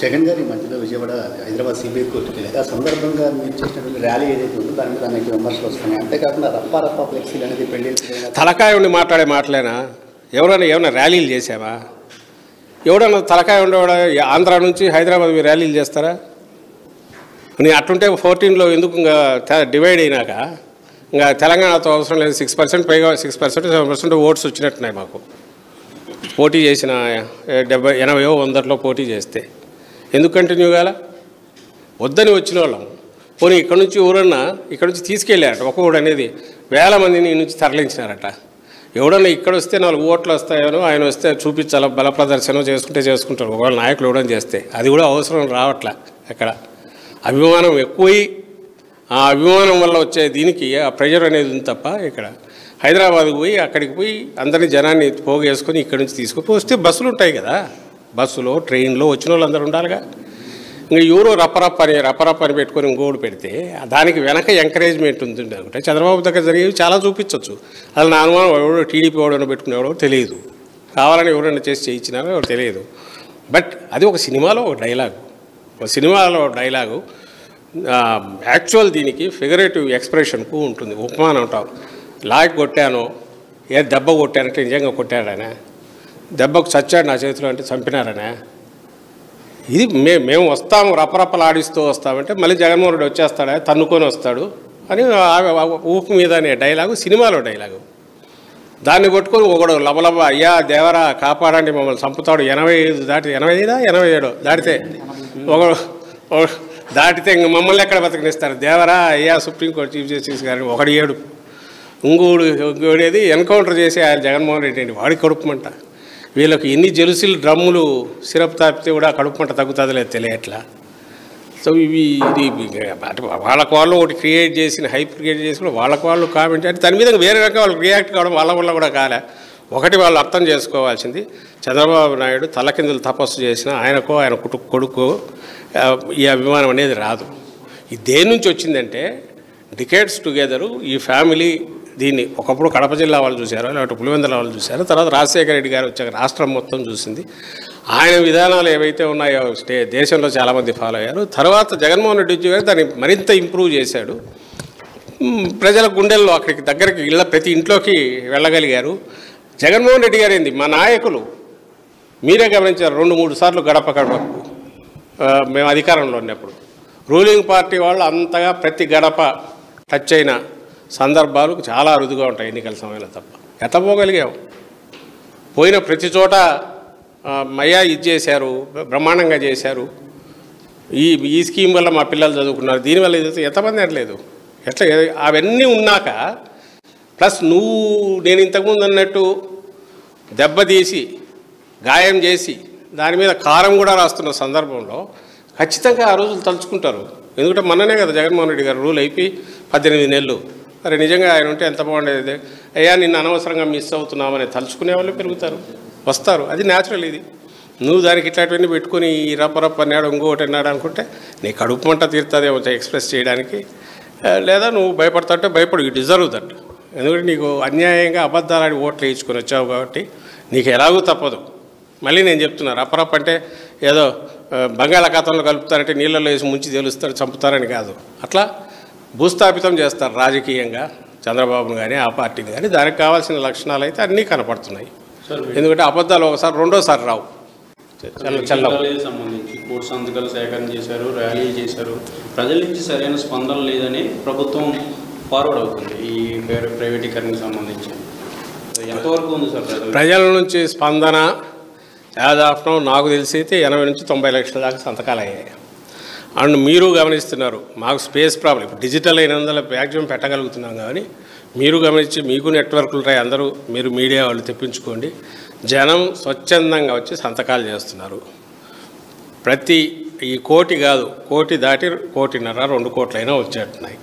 జగన్ గారి మధ్యలో విజయవాడ హైదరాబాద్ సిబిఐ కోర్టుకి వెళ్ళారు. ఆ సందర్భంగా మీరు చేసినటువంటి ర్యాలీ ఏదైతే ఉందో దాని మీద అనేక విమర్శలు వస్తున్నాయి. అంతేకాకుండా రప్ప ఫ్లెక్సీలు అనేది పెళ్లి తలకాయ ఉండి మాట్లాడే మాటలేనా? ఏమైనా ర్యాలీలు చేసావా? ఎవడన్నా తలకాయ ఉండేవాడ ఆంధ్ర నుంచి హైదరాబాద్ మీరు ర్యాలీలు చేస్తారా? నీ అట్టుంటే 14లో ఎందుకు ఇంకా డివైడ్ అయినాక ఇంకా తెలంగాణతో అవసరం లేదు. 6% పైగా 6% 7% ఓట్స్ వచ్చినట్టున్నాయి మాకు. పోటీ చేసిన 70, 80, 100లో పోటీ చేస్తే ఎందుకు కంటిన్యూ కాల? వద్దని వచ్చిన వాళ్ళం. పోనీ ఇక్కడ నుంచి ఎవరన్నా ఇక్కడ నుంచి తీసుకెళ్ళారట. ఒక్కొక్కడు అనేది వేల మందిని నుంచి తరలించినారట. ఎవడన్నా ఇక్కడ వస్తే 4 ఓట్లు వస్తాయనో ఆయన వస్తే చూపించాలి, బల ప్రదర్శన చేసుకుంటారు. ఒకవేళ నాయకులు ఇవ్వడం చేస్తే అది కూడా అవసరం రావట్లే. అక్కడ అభిమానం ఎక్కువై ఆ అభిమానం వల్ల వచ్చే దీనికి ఆ ప్రెజర్ అనేది ఉంది తప్ప ఇక్కడ హైదరాబాద్కి పోయి అక్కడికి పోయి అందరినీ జనాన్ని పోగేసుకొని ఇక్కడి నుంచి తీసుకుని వస్తే బస్సులు ఉంటాయి కదా, బస్సులో ట్రైన్లో వచ్చిన వాళ్ళు అందరూ ఉండాలిగా. ఇంకా ఎవరో రప్పరప్ప అని పెట్టుకొని ఇంకోటి పెడితే దానికి వెనక ఎంకరేజ్మెంట్ ఉంది అనుకుంటే చంద్రబాబు దగ్గర జరిగేవి చాలా చూపించవచ్చు. అది నా అనుమానం ఎవడో టీడీపీ ఎవడో పెట్టుకునేవాడో తెలియదు, కావాలని ఎవరైనా చేసి చేయించినారో ఎవరు తెలియదు. బట్ అది ఒక సినిమాలో ఒక డైలాగు, యాక్చువల్ దీనికి ఫిగరేటివ్ ఎక్స్ప్రెషన్కు ఉంటుంది. ఉపమానం అంటాం, లాక్ కొట్టాను, దెబ్బ కొట్టానంటే నిజంగా కొట్టాడనే, దెబ్బకు చచ్చాడు నా చేతిలో అంటే చంపినారనే. ఇది మేము వస్తాము రప్పరప్పలాడిస్తూ వస్తామంటే మళ్ళీ జగన్మోహన్ రెడ్డి వచ్చేస్తాడా, తన్నుకొని వస్తాడు అని ఊపు మీద అనే డైలాగు సినిమాలో డైలాగు. దాన్ని కొట్టుకొని ఒకడు లబలబ అయ్యా దేవరా కాపాడండి మమ్మల్ని చంపుతాడు 85 దాటి 87 దాటితే ఒకడు దాటితే ఇంక మమ్మల్ని ఎక్కడ బతకనిస్తారు దేవరా అయ్యా సుప్రీంకోర్టు చీఫ్ జస్టిస్ గారిని ఒకడు ఏడు ఇంకోడేది ఎన్కౌంటర్ చేసి ఆయన జగన్మోహన్ రెడ్డి అండి వాడి కడుపుమంట. వీళ్ళకి ఎన్ని జెలుసులు డ్రమ్ములు సిరప్ తాపితే కూడా కడుపుమంట తగ్గుతుంది లేదు తెలియట్లా. సో ఇది వాళ్ళకు వాళ్ళు ఒకటి క్రియేట్ చేసిన హైప్ క్రియేట్ చేసి వాళ్ళకు వాళ్ళు కామెంట్ అంటే దాని మీద వేరే రకంగా వాళ్ళు రియాక్ట్ కావడం వాళ్ళ వల్ల కూడా కాలే. ఒకటి వాళ్ళు అర్థం చేసుకోవాల్సింది, చంద్రబాబు నాయుడు తలకిందులు తపస్సు చేసిన ఆయనకో ఆయన కొడుకు ఈ అభిమానం అనేది రాదు. ఇది దేని నుంచి వచ్చిందంటే డికేడ్స్ టుగెదరు ఈ ఫ్యామిలీ దీన్ని ఒకప్పుడు కడప జిల్లా వాళ్ళు చూశారు, లేకపోతే పులివెందుల వాళ్ళు చూశారు, తర్వాత రాజశేఖర రెడ్డి గారు వచ్చాక రాష్ట్రం మొత్తం చూసింది. ఆయన విధానాలు ఏవైతే ఉన్నాయో దేశంలో చాలామంది ఫాలో అయ్యారు. తర్వాత జగన్మోహన్ రెడ్డి గారు దాన్ని మరింత ఇంప్రూవ్ చేశాడు. ప్రజల గుండెల్లో అక్కడికి దగ్గరికి ప్రతి ఇంట్లోకి వెళ్ళగలిగారు. జగన్మోహన్ రెడ్డి గారు ఏంది మా నాయకులు మీరే గమనించారు 2-3 సార్లు గడపకు మేము అధికారంలో ఉన్నప్పుడు రూలింగ్ పార్టీ వాళ్ళు అంతగా ప్రతి గడప టచ్ అయిన సందర్భాలు చాలా అరుదుగా ఉంటాయి ఎన్నికల సమయంలో తప్ప. ఎత్తపోగలిగాం. పోయిన ప్రతి చోట మయ్యా ఇది చేశారు, బ్రహ్మాండంగా చేశారు, ఈ స్కీమ్ వల్ల మా పిల్లలు చదువుకున్నారు, దీనివల్ల ఇది ఎంతమంది అనలేదు. ఎట్లా అవన్నీ ఉన్నాక ప్లస్ నేను ఇంతకుముందు అన్నట్టు దెబ్బతీసి గాయం చేసి దాని మీద కారం కూడా రాస్తున్న సందర్భంలో ఖచ్చితంగా ఆ రోజులు తలుచుకుంటారు. ఎందుకంటే మొన్ననే కదా జగన్మోహన్ రెడ్డి గారు రూల్ అయిపోయి 18 నెలలు. మరి నిజంగా ఆయన ఉంటే ఎంత బాగుండేది, అయ్యా నిన్ను అనవసరంగా మిస్ అవుతున్నామని తలుచుకునే వాళ్ళు పెరుగుతారు, వస్తారు. అది న్యాచురల్. ఇది నువ్వు దానికి ఇట్లాంటివన్నీ పెట్టుకుని ఈ రప్పరప్ప అన్నాడు ఇంకోటి అన్నాడు అనుకుంటే నీ కడుపు మంట తీరుతుందేమో ఎక్స్ప్రెస్ చేయడానికి, లేదా నువ్వు భయపడతాంటే భయపడు. You deserve that. ఎందుకంటే నీకు అన్యాయంగా అబద్ధాలని ఓట్లు వేయించుకొని వచ్చావు కాబట్టి నీకు ఎలాగూ తప్పదు. మళ్ళీ నేను చెప్తున్నా, రప్పరప్ప అంటే ఏదో బంగాళాఖాతంలో కలుపుతారంటే నీళ్ళలో వేసి ముంచి తెలుస్తారు చంపుతారని కాదు. అట్లా భూస్థాపితం చేస్తారు రాజకీయంగా చంద్రబాబును కానీ ఆ పార్టీని కానీ. దానికి కావాల్సిన లక్షణాలు అయితే అన్నీ కనపడుతున్నాయి. ఎందుకంటే అబద్ధాలు ఒకసారి రెండోసారి రావు. సంబంధించి కోర్టు సంతకాలు సేకరణ చేశారు, ర్యాలీ చేశారు, ప్రజల నుంచి సరైన స్పందన లేదని ప్రభుత్వం ఫార్వర్డ్ అవుతుంది. ఈ ప్రైవేటీకరణకు సంబంధించి ఎంతవరకు ఉంది సార్ ప్రజల నుంచి స్పందన? దాదాపు నాకు తెలిసి అయితే 80 నుంచి 90 లక్షల దాకా సంతకాలు అయ్యాయి. అండ్ మీరు గమనిస్తున్నారు మాకు స్పేస్ ప్రాబ్లం. ఇప్పుడు డిజిటల్ అయినందువల్ల మ్యాక్సిమం పెట్టగలుగుతున్నాం. కానీ మీరు గమనించి మీకు నెట్వర్క్లు ఉంటాయి, అందరూ మీరు మీడియా వాళ్ళు తెప్పించుకోండి. జనం స్వచ్ఛందంగా వచ్చి సంతకాలు చేస్తున్నారు. ప్రతి ఈ కోటి కాదు, కోటి దాటి 1.5-2 కోట్లైనా వచ్చేట్టున్నాయి.